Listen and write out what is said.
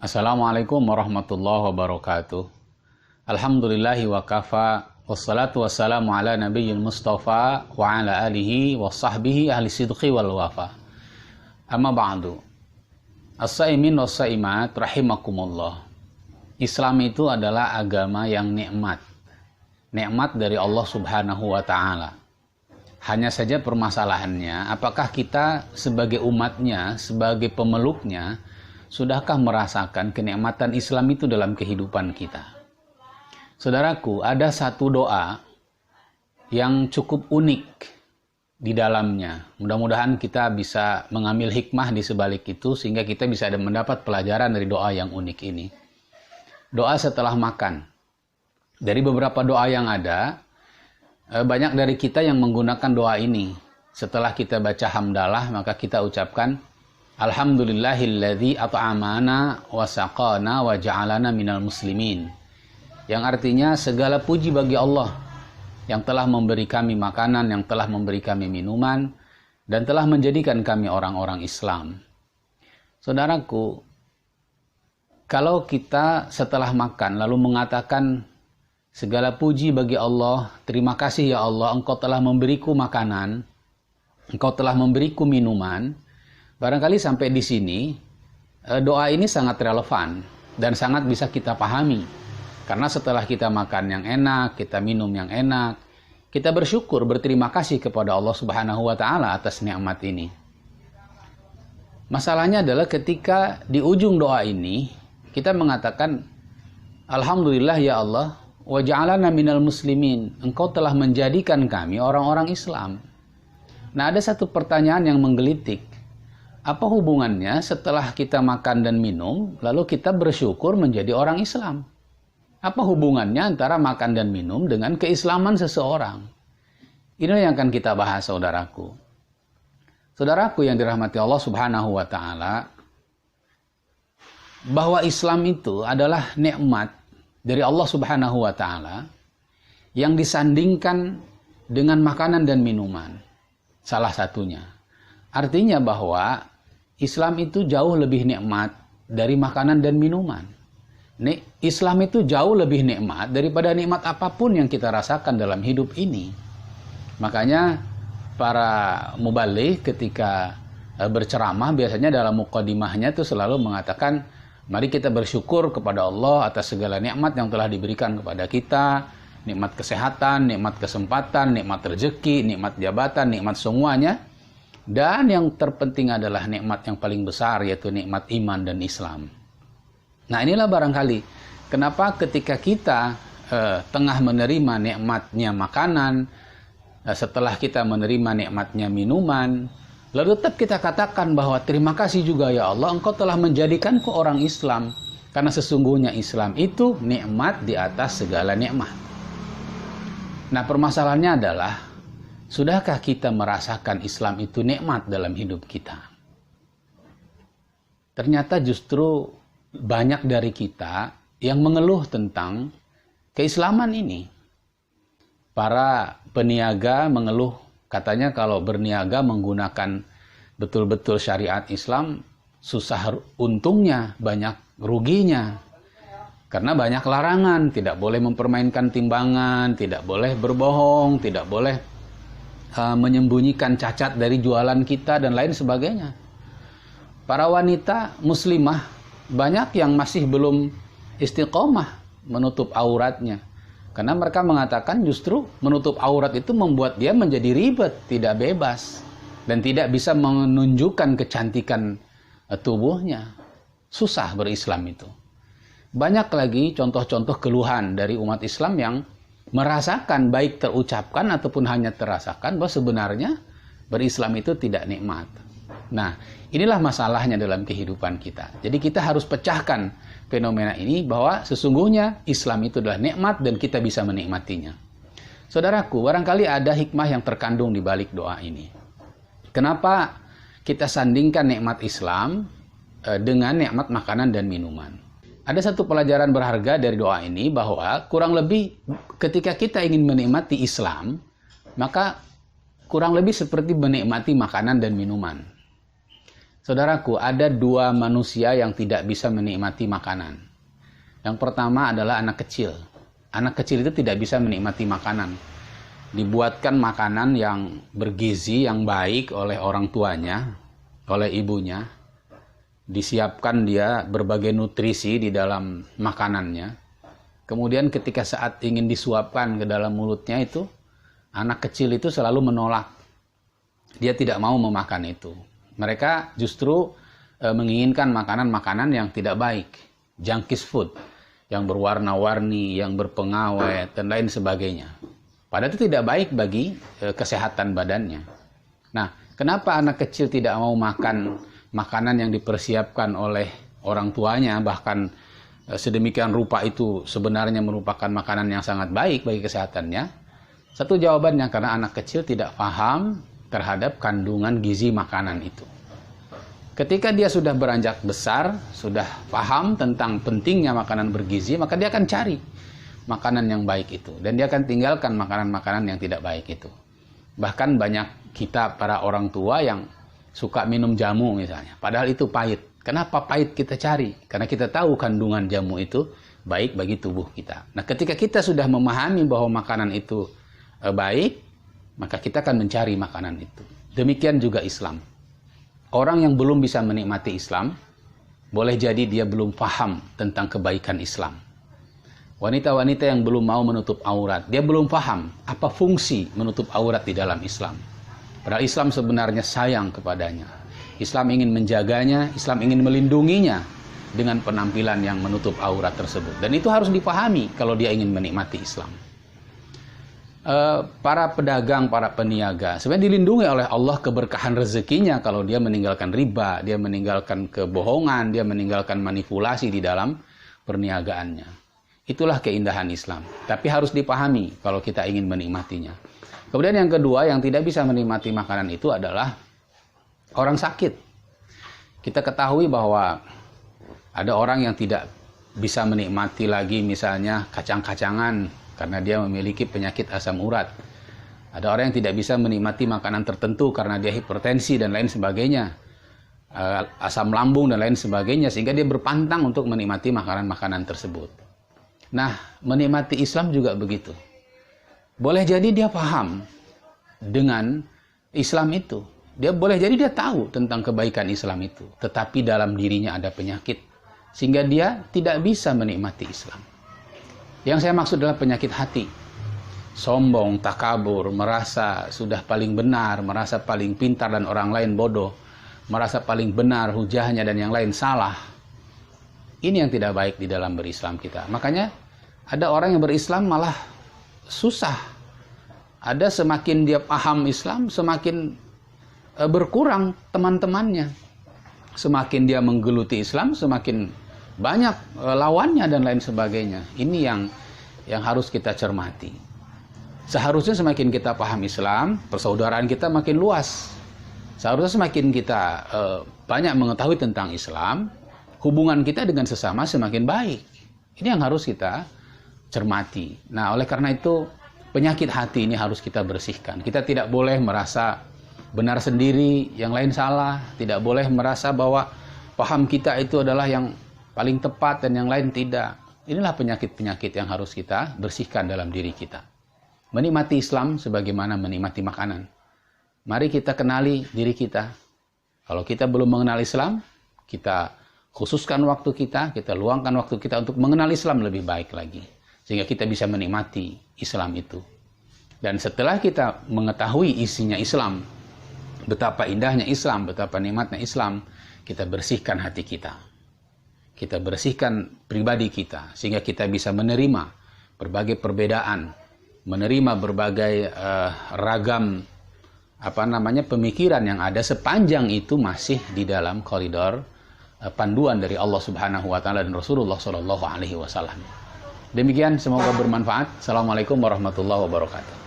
Assalamualaikum warahmatullahi wabarakatuh. Alhamdulillahi wa kafa, wassalatu wassalamu ala nabiyyil mustafa wa ala alihi wa sahbihi ahli sidqi wal wafa. Amma ba'du. As-saimin was-saimat rahimakumullah. Islam itu adalah agama yang nikmat. Nikmat dari Allah Subhanahu wa ta'ala. Hanya saja permasalahannya, apakah kita sebagai umatnya, sebagai pemeluknya, sudahkah merasakan kenikmatan Islam itu dalam kehidupan kita? Saudaraku, ada satu doa yang cukup unik di dalamnya. Mudah-mudahan kita bisa mengambil hikmah di sebalik itu sehingga kita bisa mendapat pelajaran dari doa yang unik ini. Doa setelah makan. Dari beberapa doa yang ada, banyak dari kita yang menggunakan doa ini. Setelah kita baca hamdalah, maka kita ucapkan Alhamdulillahilladzi at'amana wa saqana wa ja'alana minal muslimin. Yang artinya segala puji bagi Allah yang telah memberi kami makanan, yang telah memberi kami minuman, dan telah menjadikan kami orang-orang Islam. Saudaraku, kalau kita setelah makan lalu mengatakan segala puji bagi Allah, terima kasih ya Allah, Engkau telah memberiku makanan, Engkau telah memberiku minuman. Barangkali sampai di sini doa ini sangat relevan dan sangat bisa kita pahami. Karena setelah kita makan yang enak, kita minum yang enak, kita bersyukur, berterima kasih kepada Allah Subhanahu wa ta'ala atas nikmat ini. Masalahnya adalah ketika di ujung doa ini kita mengatakan Alhamdulillah ya Allah wa ja'alana minal muslimin. Engkau telah menjadikan kami orang-orang Islam. Nah, ada satu pertanyaan yang menggelitik. Apa hubungannya setelah kita makan dan minum, lalu kita bersyukur menjadi orang Islam? Apa hubungannya antara makan dan minum dengan keislaman seseorang? Inilah yang akan kita bahas, saudaraku. Saudaraku yang dirahmati Allah Subhanahu wa ta'ala, bahwa Islam itu adalah nikmat dari Allah Subhanahu wa ta'ala yang disandingkan dengan makanan dan minuman. Salah satunya. Artinya bahwa Islam itu jauh lebih nikmat dari makanan dan minuman. Islam itu jauh lebih nikmat daripada nikmat apapun yang kita rasakan dalam hidup ini. Makanya para mubaligh ketika berceramah biasanya dalam muqaddimahnya itu selalu mengatakan, mari kita bersyukur kepada Allah atas segala nikmat yang telah diberikan kepada kita. Nikmat kesehatan, nikmat kesempatan, nikmat rezeki, nikmat jabatan, nikmat semuanya. Dan yang terpenting adalah nikmat yang paling besar, yaitu nikmat iman dan Islam. Nah, inilah barangkali kenapa ketika kita tengah menerima nikmatnya makanan, setelah kita menerima nikmatnya minuman, lalu tetap kita katakan bahwa terima kasih juga ya Allah, Engkau telah menjadikanku orang Islam. Karena sesungguhnya Islam itu nikmat di atas segala nikmat. Nah, permasalahannya adalah, sudahkah kita merasakan Islam itu nikmat dalam hidup kita? Ternyata justru banyak dari kita yang mengeluh tentang keislaman ini. Para peniaga mengeluh, katanya kalau berniaga menggunakan betul-betul syariat Islam, susah untungnya, banyak ruginya. Karena banyak larangan, tidak boleh mempermainkan timbangan, tidak boleh berbohong, tidak boleh menyembunyikan cacat dari jualan kita dan lain sebagainya. Para wanita muslimah banyak yang masih belum istiqomah menutup auratnya. Karena mereka mengatakan justru menutup aurat itu membuat dia menjadi ribet, tidak bebas. Dan tidak bisa menunjukkan kecantikan tubuhnya. Susah berislam itu. Banyak lagi contoh-contoh keluhan dari umat Islam yang merasakan, baik terucapkan ataupun hanya terasakan, bahwa sebenarnya berislam itu tidak nikmat. Nah, inilah masalahnya dalam kehidupan kita. Jadi kita harus pecahkan fenomena ini bahwa sesungguhnya Islam itu adalah nikmat dan kita bisa menikmatinya. Saudaraku, barangkali ada hikmah yang terkandung di balik doa ini. Kenapa kita sandingkan nikmat Islam dengan nikmat makanan dan minuman? Ada satu pelajaran berharga dari doa ini bahwa kurang lebih ketika kita ingin menikmati Islam, maka kurang lebih seperti menikmati makanan dan minuman. Saudaraku, ada dua manusia yang tidak bisa menikmati makanan. Yang pertama adalah anak kecil. Anak kecil itu tidak bisa menikmati makanan. Dibuatkan makanan yang bergizi, yang baik oleh orang tuanya, oleh ibunya. Disiapkan dia berbagai nutrisi di dalam makanannya. Kemudian ketika saat ingin disuapkan ke dalam mulutnya itu, anak kecil itu selalu menolak. Dia tidak mau memakan itu. Mereka justru menginginkan makanan-makanan yang tidak baik. Junkies food. Yang berwarna-warni, yang berpengawet, dan lain sebagainya. Padahal itu tidak baik bagi kesehatan badannya. Nah, kenapa anak kecil tidak mau makan makanan yang dipersiapkan oleh orang tuanya, bahkan sedemikian rupa itu sebenarnya merupakan makanan yang sangat baik bagi kesehatannya? Satu jawabannya karena anak kecil tidak paham terhadap kandungan gizi makanan itu. Ketika dia sudah beranjak besar, sudah paham tentang pentingnya makanan bergizi, maka dia akan cari makanan yang baik itu. Dan dia akan tinggalkan makanan-makanan yang tidak baik itu. Bahkan banyak kita para orang tua yang suka minum jamu misalnya. Padahal itu pahit. Kenapa pahit kita cari? Karena kita tahu kandungan jamu itu baik bagi tubuh kita. Nah, ketika kita sudah memahami bahwa makanan itu baik, maka kita akan mencari makanan itu. Demikian juga Islam. Orang yang belum bisa menikmati Islam, boleh jadi dia belum paham tentang kebaikan Islam. Wanita-wanita yang belum mau menutup aurat, dia belum paham apa fungsi menutup aurat di dalam Islam. Padahal Islam sebenarnya sayang kepadanya. Islam ingin menjaganya, Islam ingin melindunginya dengan penampilan yang menutup aurat tersebut. Dan itu harus dipahami kalau dia ingin menikmati Islam. Para pedagang, para peniaga sebenarnya dilindungi oleh Allah keberkahan rezekinya kalau dia meninggalkan riba, dia meninggalkan kebohongan, dia meninggalkan manipulasi di dalam perniagaannya. Itulah keindahan Islam. Tapi harus dipahami kalau kita ingin menikmatinya. Kemudian yang kedua, yang tidak bisa menikmati makanan itu adalah orang sakit. Kita ketahui bahwa ada orang yang tidak bisa menikmati lagi misalnya kacang-kacangan karena dia memiliki penyakit asam urat. Ada orang yang tidak bisa menikmati makanan tertentu karena dia hipertensi dan lain sebagainya. Asam lambung dan lain sebagainya. Sehingga dia berpantang untuk menikmati makanan-makanan tersebut. Nah, menikmati Islam juga begitu. Boleh jadi dia paham dengan Islam itu. Dia boleh jadi dia tahu tentang kebaikan Islam itu. Tetapi dalam dirinya ada penyakit. Sehingga dia tidak bisa menikmati Islam. Yang saya maksud adalah penyakit hati. Sombong, takabur, merasa sudah paling benar, merasa paling pintar dan orang lain bodoh. Merasa paling benar hujahnya dan yang lain salah. Ini yang tidak baik di dalam berislam kita. Makanya ada orang yang berislam malah susah. Ada semakin dia paham Islam, semakin berkurang teman-temannya. Semakin dia menggeluti Islam, semakin banyak lawannya dan lain sebagainya. Ini yang harus kita cermati. Seharusnya semakin kita paham Islam, persaudaraan kita makin luas. Seharusnya semakin kita banyak mengetahui tentang Islam, hubungan kita dengan sesama semakin baik. Ini yang harus kita cermati. Nah, oleh karena itu penyakit hati ini harus kita bersihkan. Kita tidak boleh merasa benar sendiri, yang lain salah. Tidak boleh merasa bahwa paham kita itu adalah yang paling tepat dan yang lain tidak. Inilah penyakit-penyakit yang harus kita bersihkan dalam diri kita. Menikmati Islam sebagaimana menikmati makanan. Mari kita kenali diri kita. Kalau kita belum mengenal Islam, kita khususkan waktu kita luangkan waktu kita untuk mengenal Islam lebih baik lagi. Sehingga kita bisa menikmati Islam itu. Dan setelah kita mengetahui isinya Islam, betapa indahnya Islam, betapa nikmatnya Islam, kita bersihkan hati kita. Kita bersihkan pribadi kita sehingga kita bisa menerima berbagai perbedaan, menerima berbagai ragam pemikiran yang ada sepanjang itu masih di dalam koridor panduan dari Allah Subhanahu wa taala dan Rasulullah sallallahu alaihi wasallam. Demikian, semoga bermanfaat. Assalamualaikum warahmatullahi wabarakatuh.